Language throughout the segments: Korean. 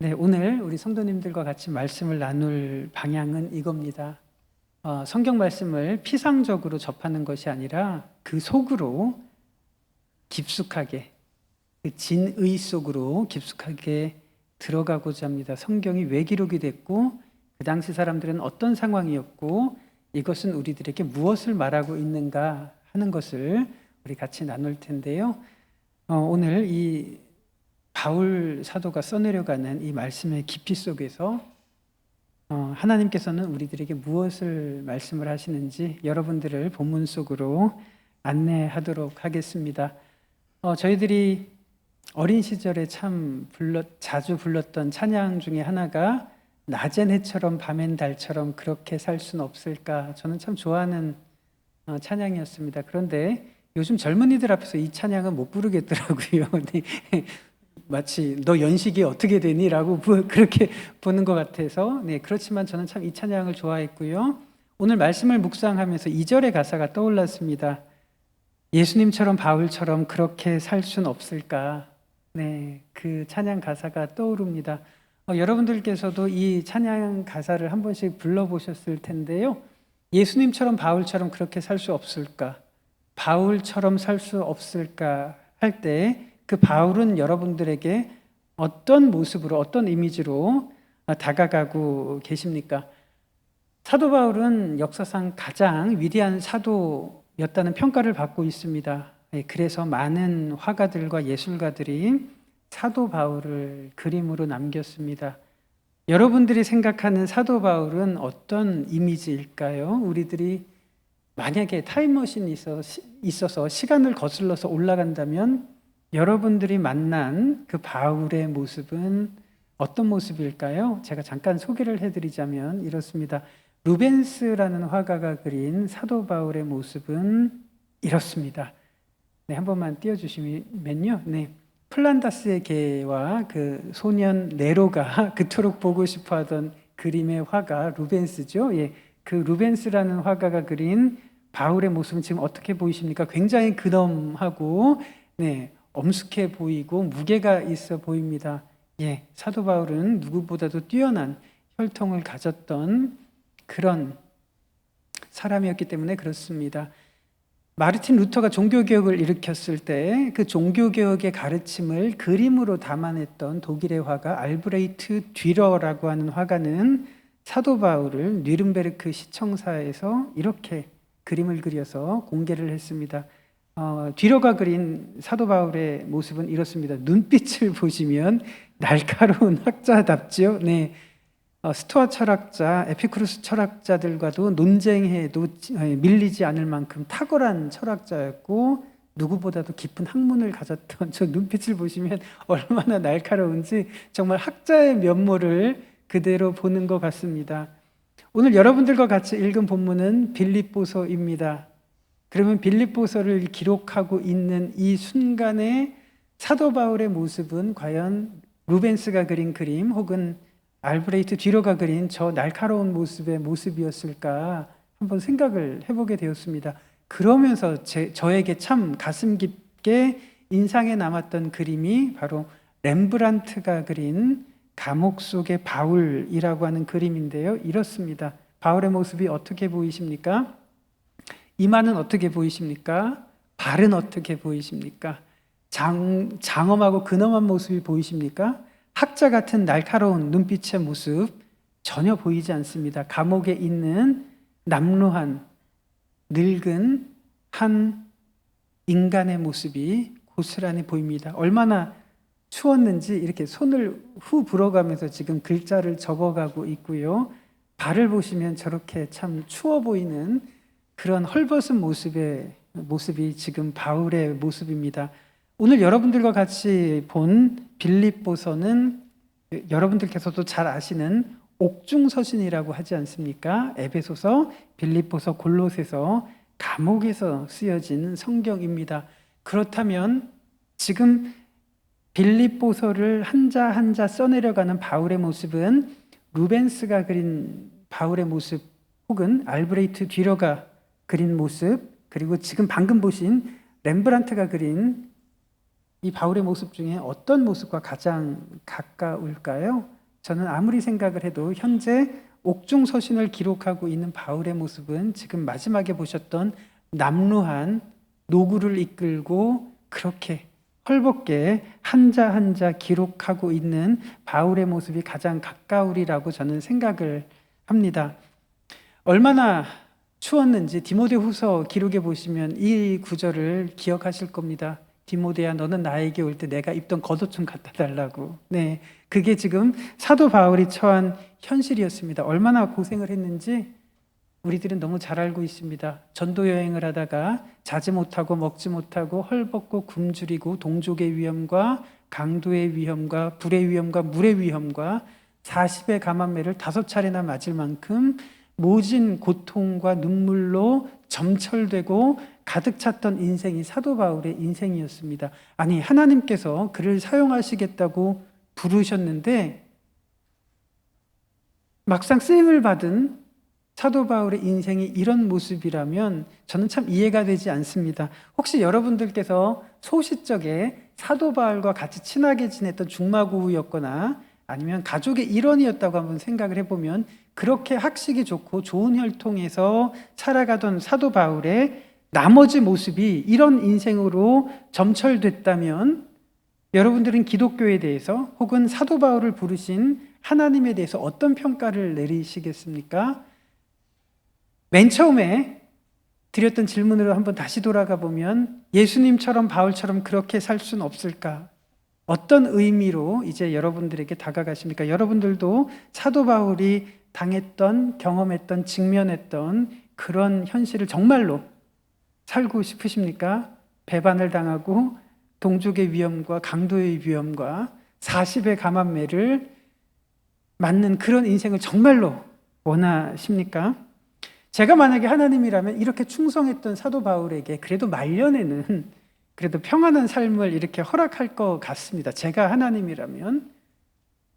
네, 오늘 우리 성도님들과 같이 말씀을 나눌 방향은 이겁니다. 성경 말씀을 피상적으로 접하는 것이 아니라 그 속으로 깊숙하게, 그 진의 속으로 깊숙하게 들어가고자 합니다. 성경이 왜 기록이 됐고, 그 당시 사람들은 어떤 상황이었고, 이것은 우리들에게 무엇을 말하고 있는가 하는 것을 우리 같이 나눌 텐데요. 오늘 이 바울 사도가 써내려가는 이 말씀의 깊이 속에서 하나님께서는 우리들에게 무엇을 말씀을 하시는지 여러분들을 본문 속으로 안내하도록 하겠습니다. 저희들이 어린 시절에 참 자주 불렀던 찬양 중에 하나가 낮엔 해처럼 밤엔 달처럼 그렇게 살 수는 없을까. 저는 참 좋아하는 찬양이었습니다. 그런데 요즘 젊은이들 앞에서 이 찬양은 못 부르겠더라고요. 마치 너 연식이 어떻게 되니? 라고 그렇게 보는 것 같아서 그렇지만 저는 참 이 찬양을 좋아했고요. 오늘 말씀을 묵상하면서 2절의 가사가 떠올랐습니다. 예수님처럼 바울처럼 그렇게 살 수는 없을까? 그 찬양 가사가 떠오릅니다. 여러분들께서도 이 찬양 가사를 한 번씩 불러보셨을 텐데요. 예수님처럼 바울처럼 그렇게 살 수 없을까? 바울처럼 살 수 없을까? 할 때 그 바울은 여러분들에게 어떤 모습으로, 어떤 이미지로 다가가고 계십니까? 사도 바울은 역사상 가장 위대한 사도였다는 평가를 받고 있습니다. 그래서 많은 화가들과 예술가들이 사도 바울을 그림으로 남겼습니다. 여러분들이 생각하는 사도 바울은 어떤 이미지일까요? 우리들이 만약에 타임머신이 있어서 시간을 거슬러서 올라간다면 여러분들이 만난 그 바울의 모습은 어떤 모습일까요? 제가 잠깐 소개를 해드리자면 이렇습니다. 루벤스라는 화가가 그린 사도 바울의 모습은 이렇습니다. 한 번만 띄워주시면요. 플란다스의 개와 그 소년 네로가 그토록 보고 싶어하던 그림의 화가 루벤스죠. 그 루벤스라는 화가가 그린 바울의 모습은 지금 어떻게 보이십니까? 굉장히 근엄하고 엄숙해 보이고 무게가 있어 보입니다. 사도 바울은 누구보다도 뛰어난 혈통을 가졌던 그런 사람이었기 때문에 그렇습니다. 마르틴 루터가 종교개혁을 일으켰을 때 그 종교개혁의 가르침을 그림으로 담아냈던 독일의 화가 알브레이트 듀러라고 하는 화가는 사도 바울을 뉘른베르크 시청사에서 이렇게 그림을 그려서 공개를 했습니다. 듀러가 그린 사도 바울의 모습은 이렇습니다. 눈빛을 보시면 날카로운 학자답지요. 스토아 철학자, 에피쿠루스 철학자들과도 논쟁해도 밀리지 않을 만큼 탁월한 철학자였고 누구보다도 깊은 학문을 가졌던 저 눈빛을 보시면 얼마나 날카로운지 정말 학자의 면모를 그대로 보는 것 같습니다. 오늘 여러분들과 같이 읽은 본문은 빌립보서입니다. 그러면 빌립보서를 기록하고 있는 이 순간에 사도 바울의 모습은 과연 루벤스가 그린 그림 혹은 알브레이트 듀러가 그린 저 날카로운 모습의 모습이었을까 한번 생각을 해보게 되었습니다. 그러면서 저에게 참 가슴 깊게 인상에 남았던 그림이 바로 렘브란트가 그린 감옥 속의 바울이라고 하는 그림인데요. 이렇습니다. 바울의 모습이 어떻게 보이십니까? 이마는 어떻게 보이십니까? 발은 어떻게 보이십니까? 장엄하고 근엄한 모습이 보이십니까? 학자 같은 날카로운 눈빛의 모습 전혀 보이지 않습니다. 감옥에 있는 남루한 늙은 한 인간의 모습이 고스란히 보입니다. 얼마나 추웠는지 이렇게 손을 후 불어가면서 지금 글자를 적어가고 있고요. 발을 보시면 저렇게 참 추워 보이는 그런 헐벗은 모습이 지금 바울의 모습입니다. 오늘 여러분들과 같이 본 빌립보서는 여러분들께서도 잘 아시는 옥중서신이라고 하지 않습니까? 에베소서, 빌립보서, 골로새서, 감옥에서 쓰여진 성경입니다. 그렇다면 지금 빌립보서를 한자 한자 써내려가는 바울의 모습은 루벤스가 그린 바울의 모습 혹은 알브레이트 듀러가 그린 모습, 그리고 지금 방금 보신 렘브란트가 그린 이 바울의 모습 중에 어떤 모습과 가장 가까울까요? 저는 아무리 생각을 해도 현재 옥중서신을 기록하고 있는 바울의 모습은 지금 마지막에 보셨던 남루한 노구를 이끌고 그렇게 헐벗게 한자 한자 기록하고 있는 바울의 모습이 가장 가까우리라고 저는 생각을 합니다. 얼마나 추웠는지 디모데후서 기록해 보시면 이 구절을 기억하실 겁니다. 디모데야, 너는 나에게 올 때 내가 입던 겉옷 좀 갖다 달라고. 네, 그게 지금 사도 바울이 처한 현실이었습니다. 얼마나 고생을 했는지 우리들은 너무 잘 알고 있습니다. 전도 여행을 하다가 자지 못하고 먹지 못하고 헐벗고 굶주리고 동족의 위험과 강도의 위험과 불의 위험과 물의 위험과 40의 감암매를 5차례나 맞을 만큼 모진 고통과 눈물로 점철되고 가득 찼던 인생이 사도 바울의 인생이었습니다. 아니, 하나님께서 그를 사용하시겠다고 부르셨는데 막상 쓰임을 받은 사도 바울의 인생이 이런 모습이라면 저는 참 이해가 되지 않습니다. 혹시 여러분들께서 소시적에 사도 바울과 같이 친하게 지냈던 중마고우였거나 아니면 가족의 일원이었다고 한번 생각을 해보면 그렇게 학식이 좋고 좋은 혈통에서 살아가던 사도 바울의 나머지 모습이 이런 인생으로 점철됐다면 여러분들은 기독교에 대해서 혹은 사도 바울을 부르신 하나님에 대해서 어떤 평가를 내리시겠습니까? 맨 처음에 드렸던 질문으로 한번 다시 돌아가 보면 예수님처럼 바울처럼 그렇게 살 수는 없을까? 어떤 의미로 이제 여러분들에게 다가가십니까? 여러분들도 사도 바울이 당했던, 경험했던, 직면했던 그런 현실을 정말로 살고 싶으십니까? 배반을 당하고 동족의 위험과 강도의 위험과 40의 감암매를 맞는 그런 인생을 정말로 원하십니까? 제가 만약에 하나님이라면 이렇게 충성했던 사도 바울에게 그래도 말년에는 그래도 평안한 삶을 이렇게 허락할 것 같습니다. 제가 하나님이라면.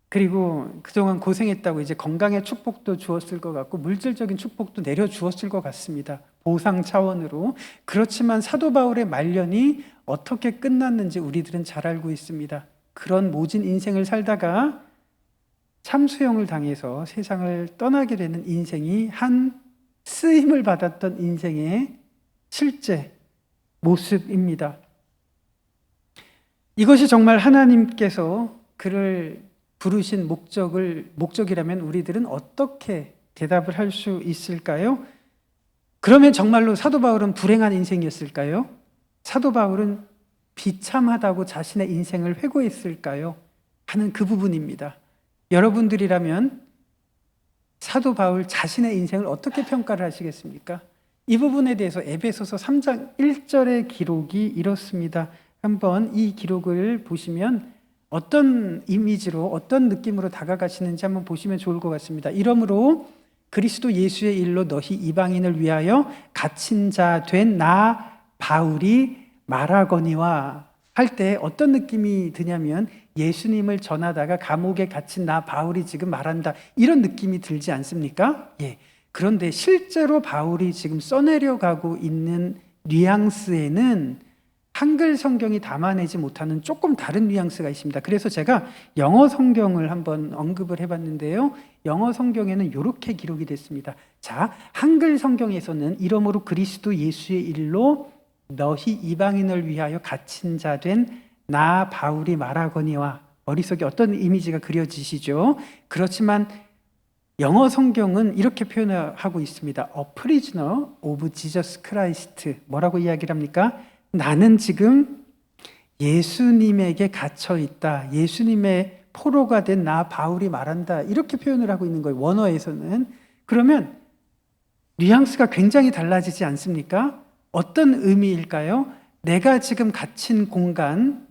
그리고 그동안 고생했다고 이제 건강의 축복도 주었을 것 같고 물질적인 축복도 내려주었을 것 같습니다. 보상 차원으로. 그렇지만 사도 바울의 말년이 어떻게 끝났는지 우리들은 잘 알고 있습니다. 그런 모진 인생을 살다가 참수형을 당해서 세상을 떠나게 되는 인생이 한 쓰임을 받았던 인생의 실제 모습입니다. 이것이 정말 하나님께서 그를 부르신 목적이라면 우리들은 어떻게 대답을 할 수 있을까요? 그러면 정말로 사도 바울은 불행한 인생이었을까요? 사도 바울은 비참하다고 자신의 인생을 회고했을까요? 하는 그 부분입니다. 여러분들이라면 사도 바울 자신의 인생을 어떻게 평가를 하시겠습니까? 이 부분에 대해서 에베소서 3장 1절의 기록이 이렇습니다. 한번 이 기록을 보시면 어떤 이미지로 어떤 느낌으로 다가가시는지 한번 보시면 좋을 것 같습니다. 이러므로 그리스도 예수의 일로 너희 이방인을 위하여 갇힌 자 된 나 바울이 말하거니와 할 때 어떤 느낌이 드냐면 예수님을 전하다가 감옥에 갇힌 나 바울이 지금 말한다, 이런 느낌이 들지 않습니까? 예. 그런데 실제로 바울이 지금 써내려가고 있는 뉘앙스에는 한글 성경이 담아내지 못하는 조금 다른 뉘앙스가 있습니다. 그래서 제가 영어 성경을 한번 언급을 해봤는데요. 영어 성경에는 이렇게 기록이 됐습니다. 자, 한글 성경에서는 이러므로 그리스도 예수의 일로 너희 이방인을 위하여 갇힌 자 된 나 바울이 말하거니와, 머릿속에 어떤 이미지가 그려지시죠? 그렇지만 영어 성경은 이렇게 표현하고 있습니다. A prisoner of Jesus Christ. 뭐라고 이야기를 합니까? 나는 지금 예수님에게 갇혀 있다. 예수님의 포로가 된 나 바울이 말한다. 이렇게 표현을 하고 있는 거예요. 원어에서는. 그러면 뉘앙스가 굉장히 달라지지 않습니까? 어떤 의미일까요? 내가 지금 갇힌 공간,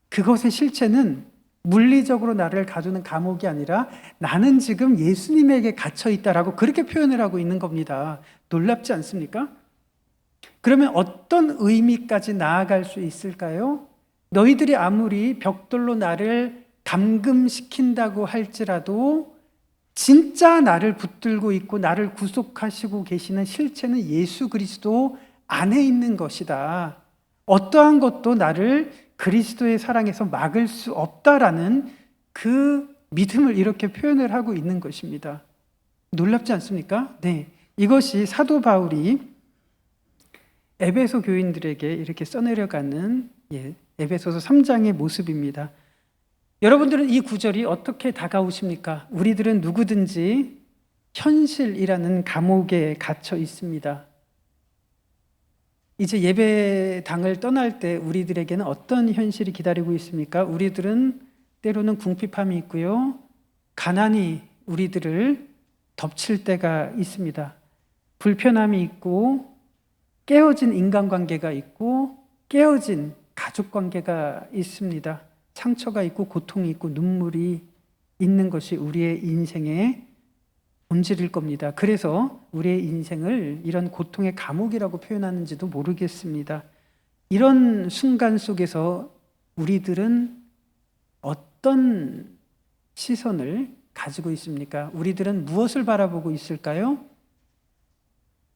그것의 실체는 물리적으로 나를 가두는 감옥이 아니라 나는 지금 예수님에게 갇혀 있다라고 그렇게 표현을 하고 있는 겁니다. 놀랍지 않습니까? 그러면 어떤 의미까지 나아갈 수 있을까요? 너희들이 아무리 벽돌로 나를 감금시킨다고 할지라도 진짜 나를 붙들고 있고 나를 구속하시고 계시는 실체는 예수 그리스도 안에 있는 것이다. 어떠한 것도 나를 그리스도의 사랑에서 막을 수 없다라는 그 믿음을 이렇게 표현을 하고 있는 것입니다. 놀랍지 않습니까? 네. 이것이 사도 바울이 에베소 교인들에게 이렇게 써내려가는 에베소서 3장의 모습입니다. 여러분들은 이 구절이 어떻게 다가오십니까? 우리들은 누구든지 현실이라는 감옥에 갇혀 있습니다. 이제 예배당을 떠날 때 우리들에게는 어떤 현실이 기다리고 있습니까? 우리들은 때로는 궁핍함이 있고요. 가난이 우리들을 덮칠 때가 있습니다. 불편함이 있고 깨어진 인간관계가 있고 깨어진 가족관계가 있습니다. 상처가 있고 고통이 있고 눈물이 있는 것이 우리의 인생의 본질일 겁니다. 그래서 우리의 인생을 이런 고통의 감옥이라고 표현하는지도 모르겠습니다. 이런 순간 속에서 우리들은 어떤 시선을 가지고 있습니까? 우리들은 무엇을 바라보고 있을까요?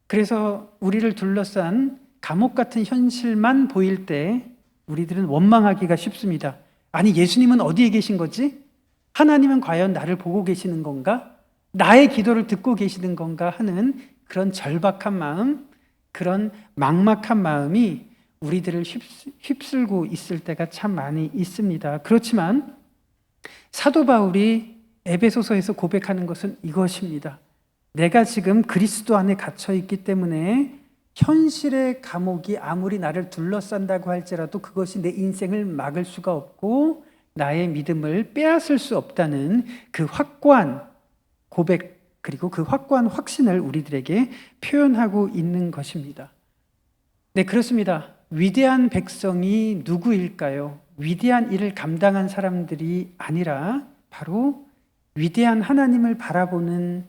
그래서 우리를 둘러싼 감옥 같은 현실만 보일 때 우리들은 원망하기가 쉽습니다. 아니, 예수님은 어디에 계신 거지? 하나님은 과연 나를 보고 계시는 건가? 나의 기도를 듣고 계시는 건가 하는 그런 절박한 마음, 그런 막막한 마음이 우리들을 휩쓸고 있을 때가 참 많이 있습니다. 그렇지만 사도 바울이 에베소서에서 고백하는 것은 이것입니다. 내가 지금 그리스도 안에 갇혀 있기 때문에 현실의 감옥이 아무리 나를 둘러싼다고 할지라도 그것이 내 인생을 막을 수가 없고 나의 믿음을 빼앗을 수 없다는 그 확고한 고백, 그리고 그 확고한 확신을 우리들에게 표현하고 있는 것입니다. 네, 그렇습니다. 위대한 백성이 누구일까요? 위대한 일을 감당한 사람들이 아니라 바로 위대한 하나님을 바라보는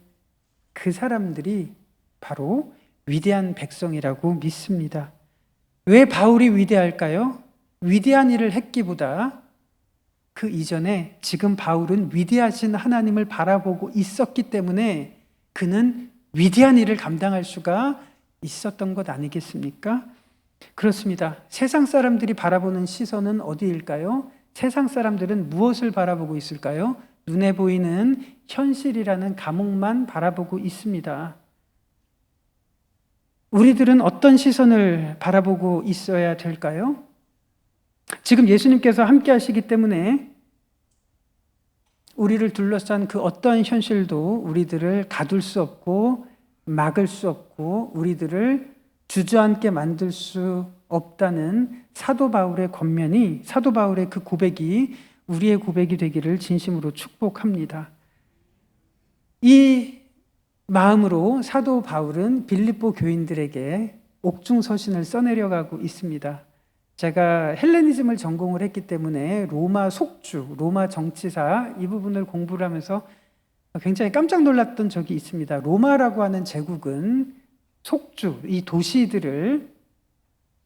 그 사람들이 바로 위대한 백성이라고 믿습니다. 왜 바울이 위대할까요? 위대한 일을 했기보다 그 이전에 지금 바울은 위대하신 하나님을 바라보고 있었기 때문에 그는 위대한 일을 감당할 수가 있었던 것 아니겠습니까? 그렇습니다. 세상 사람들이 바라보는 시선은 어디일까요? 세상 사람들은 무엇을 바라보고 있을까요? 눈에 보이는 현실이라는 감옥만 바라보고 있습니다. 우리들은 어떤 시선을 바라보고 있어야 될까요? 지금 예수님께서 함께 하시기 때문에 우리를 둘러싼 그 어떤 현실도 우리들을 가둘 수 없고 막을 수 없고 우리들을 주저앉게 만들 수 없다는 사도 바울의 권면이, 사도 바울의 그 고백이 우리의 고백이 되기를 진심으로 축복합니다. 이 마음으로 사도 바울은 빌립보 교인들에게 옥중서신을 써내려가고 있습니다. 제가 헬레니즘을 전공을 했기 때문에 로마 속주, 로마 정치사 이 부분을 공부를 하면서 굉장히 깜짝 놀랐던 적이 있습니다. 로마라고 하는 제국은 속주, 이 도시들을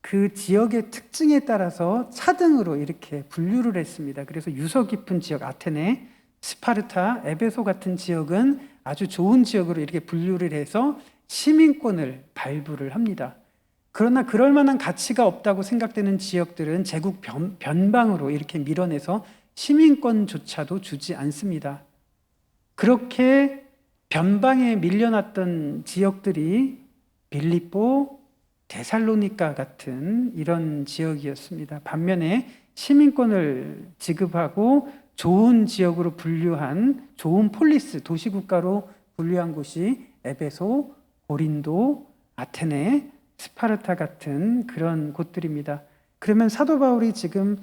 그 지역의 특징에 따라서 차등으로 이렇게 분류를 했습니다. 그래서 유서 깊은 지역, 아테네, 스파르타, 에베소 같은 지역은 아주 좋은 지역으로 이렇게 분류를 해서 시민권을 발부를 합니다. 그러나 그럴 만한 가치가 없다고 생각되는 지역들은 제국 변방으로 이렇게 밀어내서 시민권조차도 주지 않습니다. 그렇게 변방에 밀려났던 지역들이 빌립보, 데살로니가 같은 이런 지역이었습니다. 반면에 시민권을 지급하고 좋은 지역으로 분류한, 좋은 폴리스, 도시국가로 분류한 곳이 에베소, 고린도, 아테네, 스파르타 같은 그런 곳들입니다. 그러면 사도 바울이 지금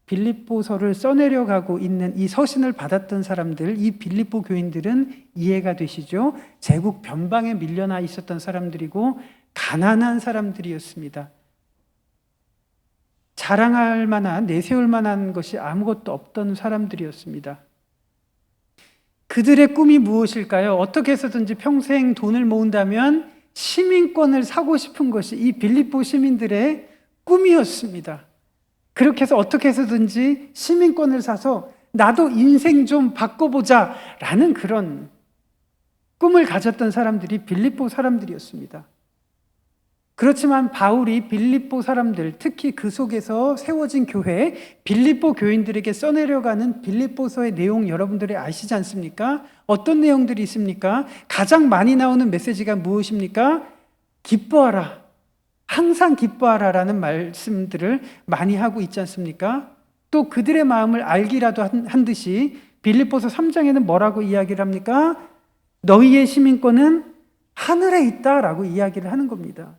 빌립보서를 써내려가고 있는 이 서신을 받았던 사람들, 이 빌립보 교인들은 이해가 되시죠? 제국 변방에 밀려나 있었던 사람들이고 가난한 사람들이었습니다. 자랑할 만한, 내세울 만한 것이 아무것도 없던 사람들이었습니다. 그들의 꿈이 무엇일까요? 어떻게 해서든지 평생 돈을 모은다면 시민권을 사고 싶은 것이 이 빌립보 시민들의 꿈이었습니다. 그렇게 해서 어떻게 해서든지 시민권을 사서 나도 인생 좀 바꿔보자 라는 그런 꿈을 가졌던 사람들이 빌립보 사람들이었습니다. 그렇지만 바울이 빌립보 사람들, 특히 그 속에서 세워진 교회, 빌립보 교인들에게 써내려가는 빌립보서의 내용 여러분들이 아시지 않습니까? 어떤 내용들이 있습니까? 가장 많이 나오는 메시지가 무엇입니까? 기뻐하라. 항상 기뻐하라라는 말씀들을 많이 하고 있지 않습니까? 또 그들의 마음을 알기라도 한 듯이 빌립보서 3장에는 뭐라고 이야기를 합니까? 너희의 시민권은 하늘에 있다라고 이야기를 하는 겁니다.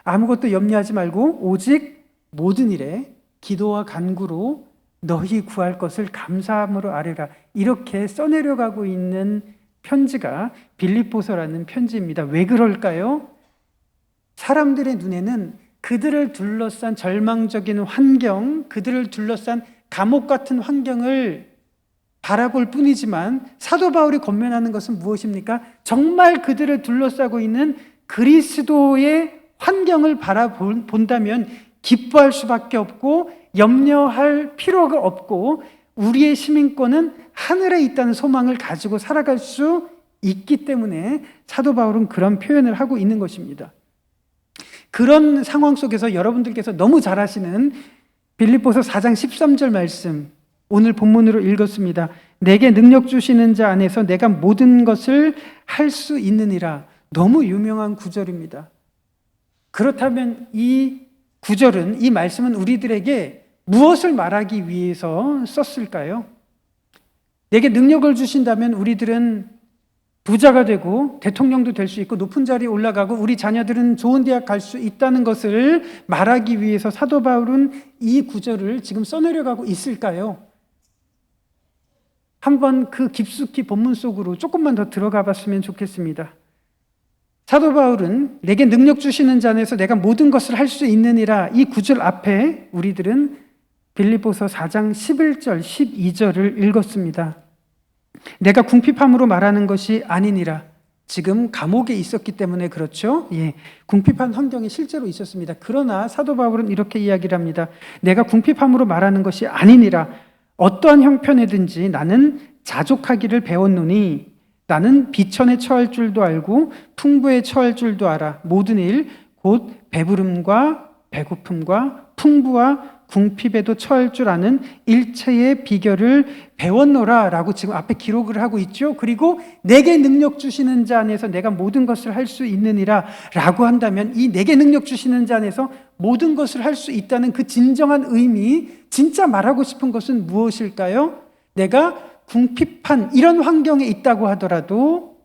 아무것도 염려하지 말고 오직 모든 일에 기도와 간구로 너희 구할 것을 감사함으로 아뢰라. 이렇게 써내려가고 있는 편지가 빌립보서라는 편지입니다. 왜 그럴까요? 사람들의 눈에는 그들을 둘러싼 절망적인 환경, 그들을 둘러싼 감옥 같은 환경을 바라볼 뿐이지만 사도 바울이 권면하는 것은 무엇입니까? 정말 그들을 둘러싸고 있는 그리스도의 환경을 바라본다면 기뻐할 수밖에 없고 염려할 필요가 없고 우리의 시민권은 하늘에 있다는 소망을 가지고 살아갈 수 있기 때문에 사도 바울은 그런 표현을 하고 있는 것입니다. 그런 상황 속에서 여러분들께서 너무 잘 아시는 빌립보서 4장 13절 말씀, 오늘 본문으로 읽었습니다. 내게 능력 주시는 자 안에서 내가 모든 것을 할 수 있느니라. 너무 유명한 구절입니다. 그렇다면 이 구절은, 이 말씀은 우리들에게 무엇을 말하기 위해서 썼을까요? 내게 능력을 주신다면 우리들은 부자가 되고 대통령도 될 수 있고 높은 자리에 올라가고 우리 자녀들은 좋은 대학 갈 수 있다는 것을 말하기 위해서 사도 바울은 이 구절을 지금 써내려가고 있을까요? 한번 그 깊숙이 본문 속으로 조금만 더 들어가 봤으면 좋겠습니다. 사도 바울은 내게 능력 주시는 자 안에서 내가 모든 것을 할 수 있느니라, 이 구절 앞에 우리들은 빌립보서 4장 11절 12절을 읽었습니다. 내가 궁핍함으로 말하는 것이 아니니라. 지금 감옥에 있었기 때문에 그렇죠. 궁핍한 환경이 실제로 있었습니다. 그러나 사도 바울은 이렇게 이야기를 합니다. 내가 궁핍함으로 말하는 것이 아니니라. 어떠한 형편에든지 나는 자족하기를 배웠노니 나는 비천에 처할 줄도 알고 풍부에 처할 줄도 알아. 모든 일 곧 배부름과 배고픔과 풍부와 궁핍에도 처할 줄 아는 일체의 비결을 배웠노라 라고 지금 앞에 기록을 하고 있죠. 그리고 내게 능력 주시는 자 안에서 내가 모든 것을 할 수 있느니라 라고 한다면 이 내게 능력 주시는 자 안에서 모든 것을 할 수 있다는 그 진정한 의미, 진짜 말하고 싶은 것은 무엇일까요? 내가 궁핍한 이런 환경에 있다고 하더라도,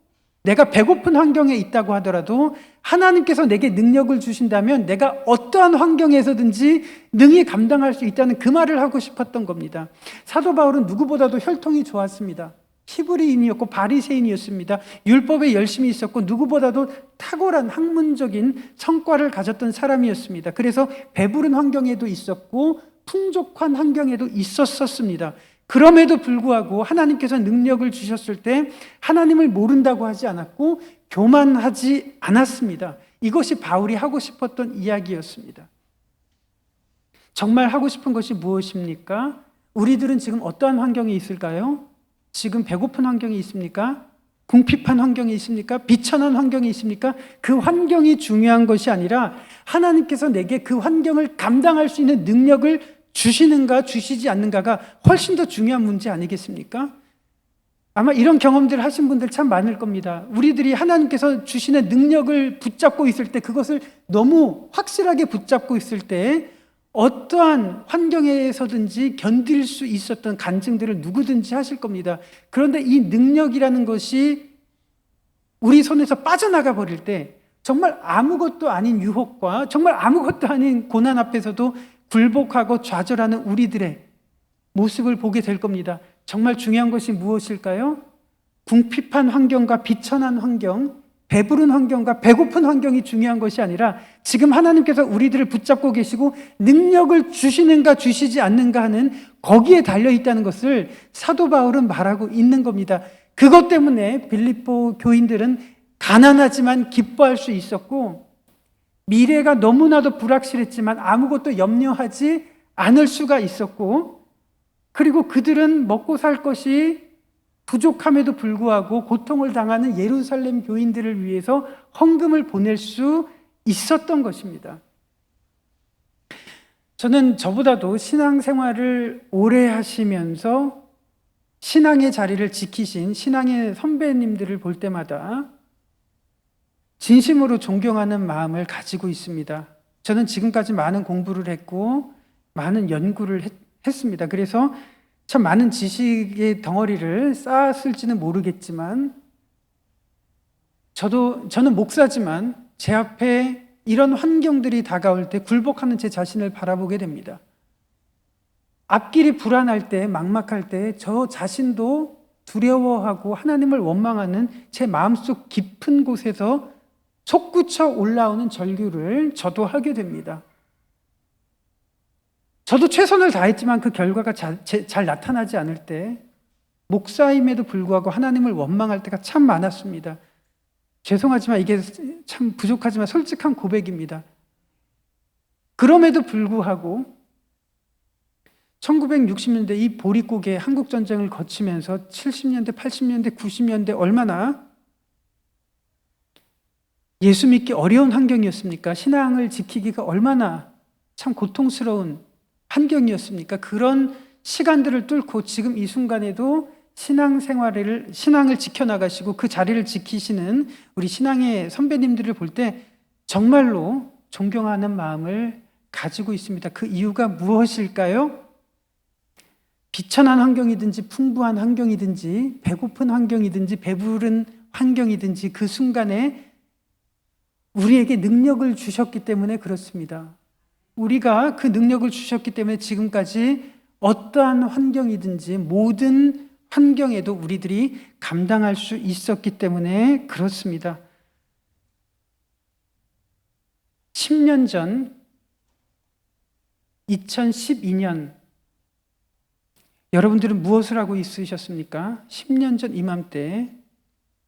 내가 배고픈 환경에 있다고 하더라도 하나님께서 내게 능력을 주신다면 내가 어떠한 환경에서든지 능히 감당할 수 있다는 그 말을 하고 싶었던 겁니다. 사도 바울은 누구보다도 혈통이 좋았습니다. 히브리인이었고 바리새인이었습니다. 율법에 열심히 있었고 누구보다도 탁월한 학문적인 성과를 가졌던 사람이었습니다. 그래서 배부른 환경에도 있었고 풍족한 환경에도 있었습니다. 그럼에도 불구하고 하나님께서 능력을 주셨을 때 하나님을 모른다고 하지 않았고 교만하지 않았습니다. 이것이 바울이 하고 싶었던 이야기였습니다. 정말 하고 싶은 것이 무엇입니까? 우리들은 지금 어떠한 환경에 있을까요? 지금 배고픈 환경이 있습니까? 궁핍한 환경이 있습니까? 비천한 환경이 있습니까? 그 환경이 중요한 것이 아니라 하나님께서 내게 그 환경을 감당할 수 있는 능력을 주시는가 주시지 않는가가 훨씬 더 중요한 문제 아니겠습니까? 아마 이런 경험들 하신 분들 참 많을 겁니다. 우리들이 하나님께서 주시는 능력을 붙잡고 있을 때, 그것을 너무 확실하게 붙잡고 있을 때 어떠한 환경에서든지 견딜 수 있었던 간증들을 누구든지 하실 겁니다. 그런데 이 능력이라는 것이 우리 손에서 빠져나가 버릴 때 정말 아무것도 아닌 유혹과 정말 아무것도 아닌 고난 앞에서도 굴복하고 좌절하는 우리들의 모습을 보게 될 겁니다. 정말 중요한 것이 무엇일까요? 궁핍한 환경과 비천한 환경, 배부른 환경과 배고픈 환경이 중요한 것이 아니라 지금 하나님께서 우리들을 붙잡고 계시고 능력을 주시는가 주시지 않는가 하는 거기에 달려있다는 것을 사도 바울은 말하고 있는 겁니다. 그것 때문에 빌립보 교인들은 가난하지만 기뻐할 수 있었고 미래가 너무나도 불확실했지만 아무것도 염려하지 않을 수가 있었고, 그리고 그들은 먹고 살 것이 부족함에도 불구하고 고통을 당하는 예루살렘 교인들을 위해서 헌금을 보낼 수 있었던 것입니다. 저는 저보다도 신앙생활을 오래 하시면서 신앙의 자리를 지키신 신앙의 선배님들을 볼 때마다 진심으로 존경하는 마음을 가지고 있습니다. 저는 지금까지 많은 공부를 했고 많은 연구를 했습니다. 그래서 참 많은 지식의 덩어리를 쌓았을지는 모르겠지만 저는 목사지만 제 앞에 이런 환경들이 다가올 때 굴복하는 제 자신을 바라보게 됩니다. 앞길이 불안할 때, 막막할 때 저 자신도 두려워하고 하나님을 원망하는 제 마음속 깊은 곳에서 솟구쳐 올라오는 절규를 저도 하게 됩니다. 저도 최선을 다했지만 그 결과가 잘 나타나지 않을 때 목사임에도 불구하고 하나님을 원망할 때가 참 많았습니다. 죄송하지만 이게 참 부족하지만 솔직한 고백입니다. 그럼에도 불구하고 1960년대 이 보릿고개 한국전쟁을 거치면서 70년대, 80년대, 90년대 얼마나 예수 믿기 어려운 환경이었습니까? 신앙을 지키기가 얼마나 참 고통스러운 환경이었습니까? 그런 시간들을 뚫고 지금 이 순간에도 신앙을 지켜나가시고 그 자리를 지키시는 우리 신앙의 선배님들을 볼 때 정말로 존경하는 마음을 가지고 있습니다. 그 이유가 무엇일까요? 비천한 환경이든지 풍부한 환경이든지 배고픈 환경이든지 배부른 환경이든지 그 순간에 우리에게 능력을 주셨기 때문에 그렇습니다. 우리가 그 능력을 주셨기 때문에 지금까지 어떠한 환경이든지 모든 환경에도 우리들이 감당할 수 있었기 때문에 그렇습니다. 10년 전 2012년 여러분들은 무엇을 하고 있으셨습니까? 10년 전 이맘때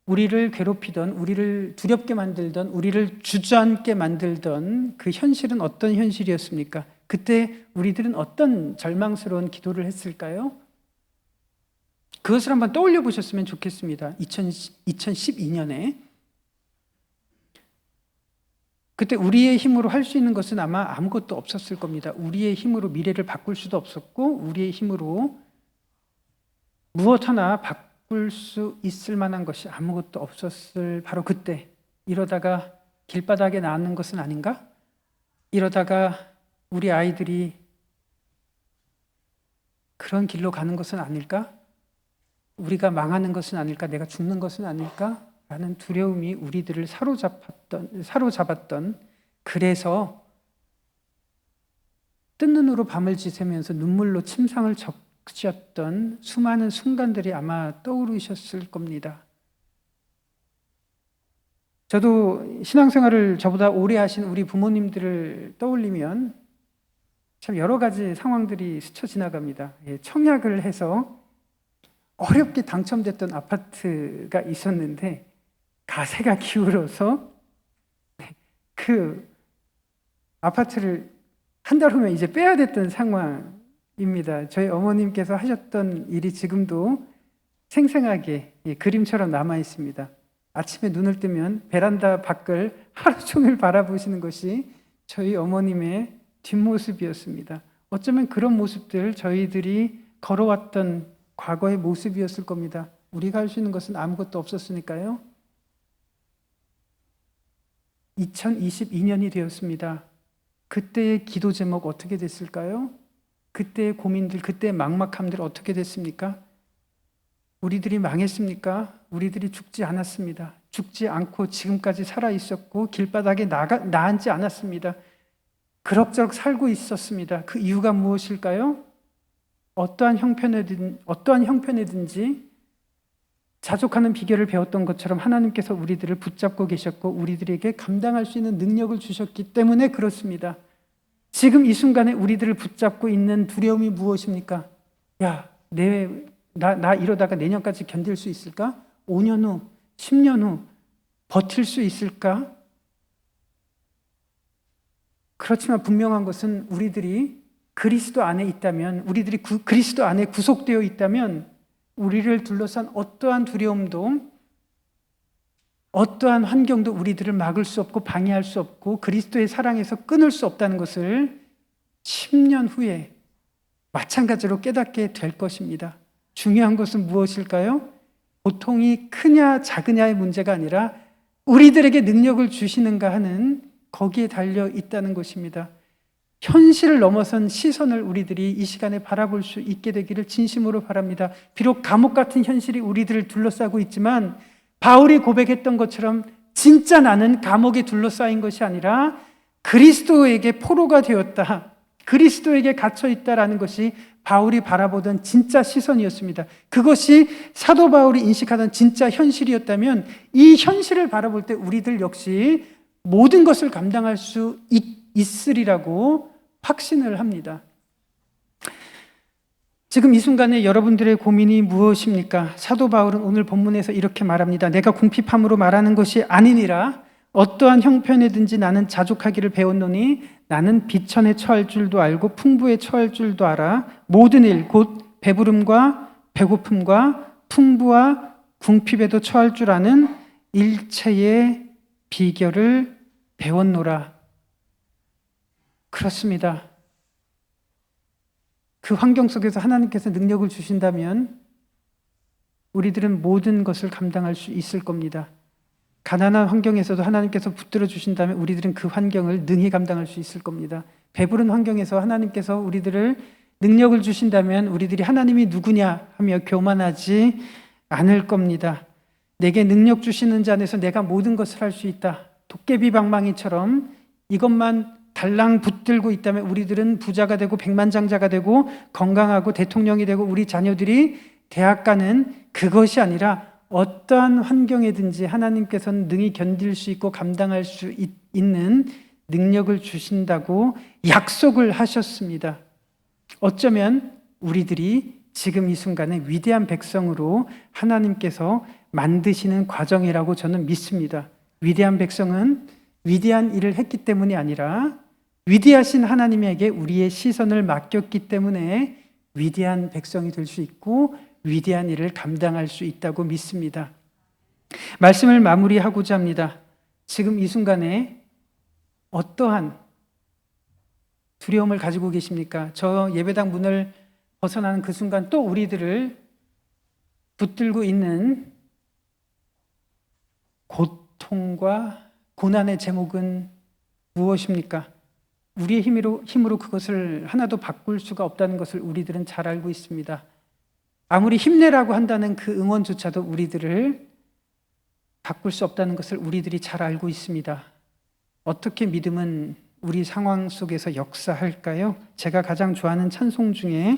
우리를 괴롭히던, 우리를 두렵게 만들던, 우리를 주저앉게 만들던 그 현실은 어떤 현실이었습니까? 그때 우리들은 어떤 절망스러운 기도를 했을까요? 그것을 한번 떠올려 보셨으면 좋겠습니다. 2012년에 그때 우리의 힘으로 할 수 있는 것은 아마 아무것도 없었을 겁니다. 우리의 힘으로 미래를 바꿀 수도 없었고 우리의 힘으로 무엇 하나 바꿀 수 있을 만한 것이 아무것도 없었을 바로 그때. 이러다가 길바닥에 나앉는 것은 아닌가? 이러다가 우리 아이들이 그런 길로 가는 것은 아닐까? 우리가 망하는 것은 아닐까? 내가 죽는 것은 아닐까? 라는 두려움이 우리들을 사로잡았던 그래서 뜬 눈으로 밤을 지새면서 눈물로 침상을 적셨던 수많은 순간들이 아마 떠오르셨을 겁니다. 저도 신앙생활을 저보다 오래 하신 우리 부모님들을 떠올리면 참 여러 가지 상황들이 스쳐 지나갑니다. 청약을 해서 어렵게 당첨됐던 아파트가 있었는데 가세가 기울어서 그 아파트를 한 달 후면 이제 빼야 됐던 상황입니다. 저희 어머님께서 하셨던 일이 지금도 생생하게 그림처럼 남아 있습니다. 아침에 눈을 뜨면 베란다 밖을 하루 종일 바라보시는 것이 저희 어머님의 뒷모습이었습니다. 어쩌면 그런 모습들 저희들이 걸어왔던 과거의 모습이었을 겁니다. 우리가 할 수 있는 것은 아무것도 없었으니까요. 2022년이 되었습니다. 그때의 기도 제목 어떻게 됐을까요? 그때의 고민들, 그때의 막막함들 어떻게 됐습니까? 우리들이 망했습니까? 우리들이 죽지 않았습니다. 죽지 않고 지금까지 살아 있었고 길바닥에 나앉지 않았습니다. 그럭저럭 살고 있었습니다. 그 이유가 무엇일까요? 어떠한 형편이든지 자족하는 비결을 배웠던 것처럼 하나님께서 우리들을 붙잡고 계셨고 우리들에게 감당할 수 있는 능력을 주셨기 때문에 그렇습니다. 지금 이 순간에 우리들을 붙잡고 있는 두려움이 무엇입니까? 야, 나 이러다가 내년까지 견딜 수 있을까? 5년 후, 10년 후 버틸 수 있을까? 그렇지만 분명한 것은 우리들이 그리스도 안에 있다면, 우리들이 그리스도 안에 구속되어 있다면 우리를 둘러싼 어떠한 두려움도 어떠한 환경도 우리들을 막을 수 없고 방해할 수 없고 그리스도의 사랑에서 끊을 수 없다는 것을 10년 후에 마찬가지로 깨닫게 될 것입니다. 중요한 것은 무엇일까요? 고통이 크냐 작으냐의 문제가 아니라 우리들에게 능력을 주시는가 하는 거기에 달려 있다는 것입니다. 현실을 넘어선 시선을 우리들이 이 시간에 바라볼 수 있게 되기를 진심으로 바랍니다. 비록 감옥 같은 현실이 우리들을 둘러싸고 있지만 바울이 고백했던 것처럼 진짜 나는 감옥에 둘러싸인 것이 아니라 그리스도에게 포로가 되었다, 그리스도에게 갇혀 있다라는 것이 바울이 바라보던 진짜 시선이었습니다. 그것이 사도 바울이 인식하던 진짜 현실이었다면 이 현실을 바라볼 때 우리들 역시 모든 것을 감당할 수 있으리라고 확신을 합니다. 지금 이 순간에 여러분들의 고민이 무엇입니까? 사도 바울은 오늘 본문에서 이렇게 말합니다. 내가 궁핍함으로 말하는 것이 아니니라. 어떠한 형편에든지 나는 자족하기를 배웠노니 나는 비천에 처할 줄도 알고 풍부에 처할 줄도 알아. 모든 일 곧 배부름과 배고픔과 풍부와 궁핍에도 처할 줄 아는 일체의 비결을 배웠노라. 그렇습니다. 그 환경 속에서 하나님께서 능력을 주신다면 우리들은 모든 것을 감당할 수 있을 겁니다. 가난한 환경에서도 하나님께서 붙들어 주신다면 우리들은 그 환경을 능히 감당할 수 있을 겁니다. 배부른 환경에서 하나님께서 우리들을 능력을 주신다면 우리들이 하나님이 누구냐 하며 교만하지 않을 겁니다. 내게 능력 주시는 자 안에서 내가 모든 것을 할 수 있다. 도깨비 방망이처럼 이것만 달랑 붙들고 있다면 우리들은 부자가 되고 백만장자가 되고 건강하고 대통령이 되고 우리 자녀들이 대학 가는 그것이 아니라 어떠한 환경에든지 하나님께서는 능히 견딜 수 있고 감당할 수 있는 능력을 주신다고 약속을 하셨습니다. 어쩌면 우리들이 지금 이 순간에 위대한 백성으로 하나님께서 만드시는 과정이라고 저는 믿습니다. 위대한 백성은 위대한 일을 했기 때문이 아니라 위대하신 하나님에게 우리의 시선을 맡겼기 때문에 위대한 백성이 될 수 있고 위대한 일을 감당할 수 있다고 믿습니다. 말씀을 마무리하고자 합니다. 지금 이 순간에 어떠한 두려움을 가지고 계십니까? 저 예배당 문을 벗어나는 그 순간 또 우리들을 붙들고 있는 고통과 고난의 제목은 무엇입니까? 우리의 힘으로 그것을 하나도 바꿀 수가 없다는 것을 우리들은 잘 알고 있습니다. 아무리 힘내라고 한다는 그 응원조차도 우리들을 바꿀 수 없다는 것을 우리들이 잘 알고 있습니다. 어떻게 믿음은 우리 상황 속에서 역사할까요? 제가 가장 좋아하는 찬송 중에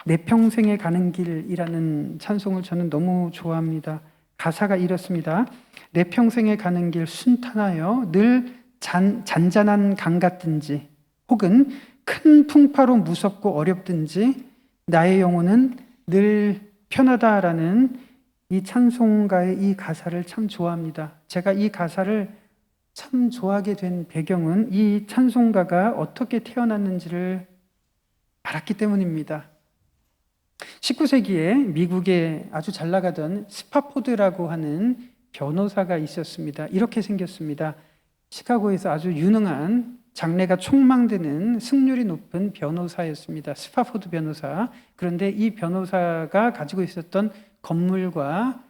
내 평생에 가는 길이라는 찬송을 저는 너무 좋아합니다. 가사가 이렇습니다. 내 평생에 가는 길 순탄하여 늘 잔잔한 강 같든지 혹은 큰 풍파로 무섭고 어렵든지 나의 영혼은 늘 편하다라는 이 찬송가의 이 가사를 참 좋아합니다. 제가 이 가사를 참 좋아하게 된 배경은 이 찬송가가 어떻게 태어났는지를 알았기 때문입니다. 19세기에 미국에 아주 잘 나가던 스파포드라고 하는 변호사가 있었습니다. 이렇게 생겼습니다. 시카고에서 아주 유능한 장래가 촉망되는 승률이 높은 변호사였습니다. 스파포드 변호사. 그런데 이 변호사가 가지고 있었던 건물과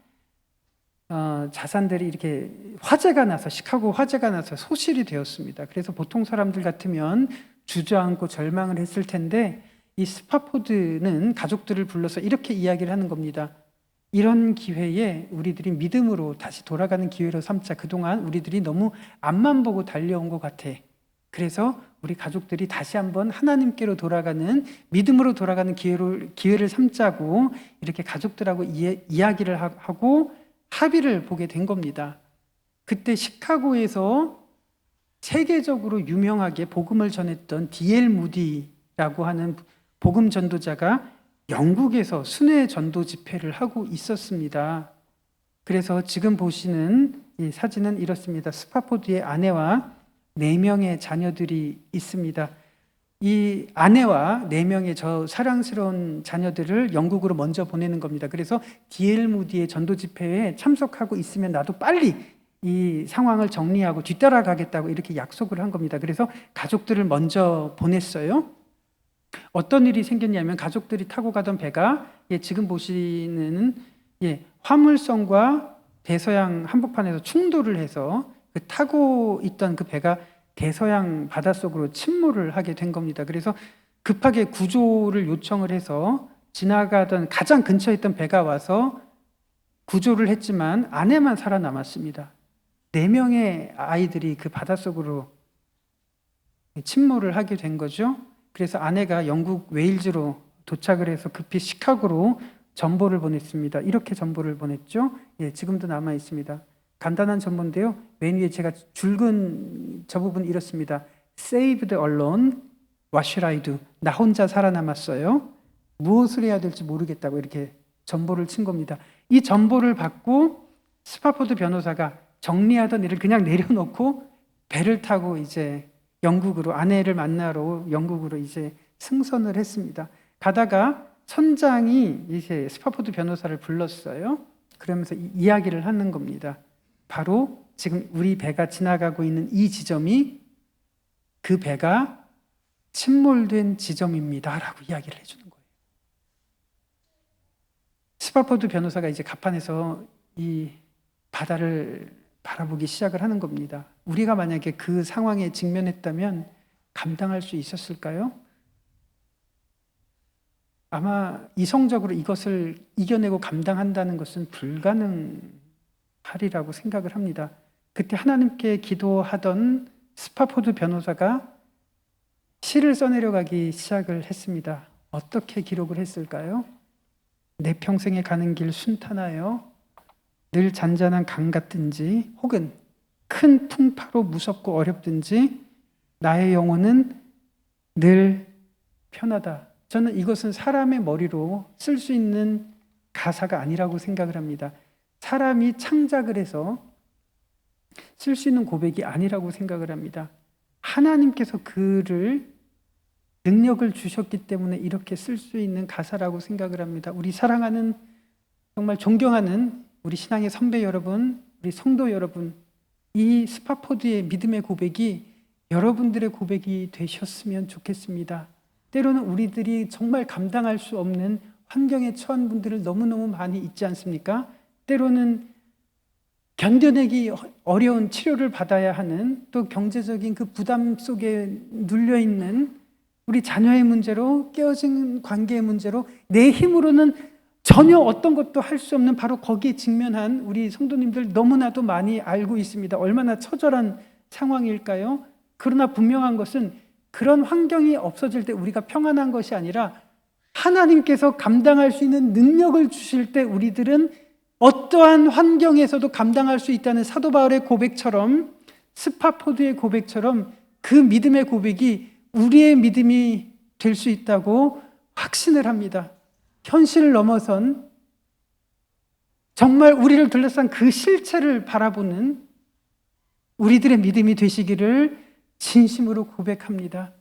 자산들이 이렇게 화재가 나서 시카고 화재가 나서 소실이 되었습니다. 그래서 보통 사람들 같으면 주저앉고 절망을 했을 텐데 이 스파포드는 가족들을 불러서 이렇게 이야기를 하는 겁니다. 이런 기회에 우리들이 믿음으로 다시 돌아가는 기회로 삼자. 그동안 우리들이 너무 앞만 보고 달려온 것 같아. 그래서 우리 가족들이 다시 한번 하나님께로 돌아가는, 믿음으로 돌아가는 기회를 삼자고 이렇게 가족들하고 이야기를 하고 합의를 보게 된 겁니다. 그때 시카고에서 세계적으로 유명하게 복음을 전했던 D.L. 무디라고 하는 복음 전도자가 영국에서 순회 전도 집회를 하고 있었습니다. 그래서 지금 보시는 이 사진은 이렇습니다. 스파포드의 아내와 4명의 자녀들이 있습니다. 이 아내와 4명의 저 사랑스러운 자녀들을 영국으로 먼저 보내는 겁니다. 그래서 D.L. 무디의 전도 집회에 참석하고 있으면 나도 빨리 이 상황을 정리하고 뒤따라가겠다고 이렇게 약속을 한 겁니다. 그래서 가족들을 먼저 보냈어요. 어떤 일이 생겼냐면 가족들이 타고 가던 배가 지금 보시는 화물선과 대서양 한복판에서 충돌을 해서 그 타고 있던 그 배가 대서양 바닷속으로 침몰을 하게 된 겁니다. 그래서 급하게 구조를 요청을 해서 지나가던 가장 근처에 있던 배가 와서 구조를 했지만 아내만 살아남았습니다. 4명의 아이들이 그 바닷속으로 침몰을 하게 된 거죠. 그래서 아내가 영국 웨일즈로 도착을 해서 급히 시카고로 전보를 보냈습니다. 이렇게 전보를 보냈죠. 지금도 남아 있습니다. 간단한 전보인데요. 맨 위에 제가 줄근 저 부분 이렇습니다. Saved alone, what should I do? 나 혼자 살아남았어요. 무엇을 해야 될지 모르겠다고 이렇게 전보를 친 겁니다. 이 전보를 받고 스파포드 변호사가 정리하던 일을 그냥 내려놓고 배를 타고 이제 영국으로 아내를 만나러 영국으로 이제 승선을 했습니다. 가다가 선장이 이제 스파포드 변호사를 불렀어요. 그러면서 이야기를 하는 겁니다. 바로 지금 우리 배가 지나가고 있는 이 지점이 그 배가 침몰된 지점입니다라고 이야기를 해주는 거예요. 스파포드 변호사가 이제 갑판에서 이 바다를 바라보기 시작을 하는 겁니다. 우리가 만약에 그 상황에 직면했다면 감당할 수 있었을까요? 아마 이성적으로 이것을 이겨내고 감당한다는 것은 불가능하리라고 생각을 합니다. 그때 하나님께 기도하던 스파포드 변호사가 시를 써내려가기 시작을 했습니다. 어떻게 기록을 했을까요? 내 평생에 가는 길 순탄하여 늘 잔잔한 강 같든지 혹은 큰 풍파로 무섭고 어렵든지 나의 영혼은 늘 편하다. 저는 이것은 사람의 머리로 쓸 수 있는 가사가 아니라고 생각을 합니다. 사람이 창작을 해서 쓸 수 있는 고백이 아니라고 생각을 합니다. 하나님께서 그를 능력을 주셨기 때문에 이렇게 쓸 수 있는 가사라고 생각을 합니다. 우리 사랑하는 정말 존경하는 우리 신앙의 선배 여러분, 우리 성도 여러분, 이 스파포드의 믿음의 고백이 여러분들의 고백이 되셨으면 좋겠습니다. 때로는 우리들이 정말 감당할 수 없는 환경에 처한 분들을 너무너무 많이 있지 않습니까? 때로는 견뎌내기 어려운 치료를 받아야 하는 또 경제적인 그 부담 속에 눌려있는 우리 자녀의 문제로 깨어진 관계의 문제로 내 힘으로는 전혀 어떤 것도 할 수 없는 바로 거기에 직면한 우리 성도님들 너무나도 많이 알고 있습니다. 얼마나 처절한 상황일까요? 그러나 분명한 것은 그런 환경이 없어질 때 우리가 평안한 것이 아니라 하나님께서 감당할 수 있는 능력을 주실 때 우리들은 어떠한 환경에서도 감당할 수 있다는 사도 바울의 고백처럼 스파포드의 고백처럼 그 믿음의 고백이 우리의 믿음이 될 수 있다고 확신을 합니다. 현실을 넘어선 정말 우리를 둘러싼 그 실체를 바라보는 우리들의 믿음이 되시기를 진심으로 고백합니다.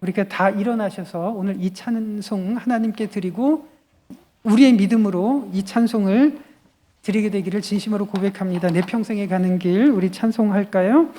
우리가 다 일어나셔서 오늘 이 찬송 하나님께 드리고 우리의 믿음으로 이 찬송을 드리게 되기를 진심으로 고백합니다. 내 평생에 가는 길 우리 찬송할까요?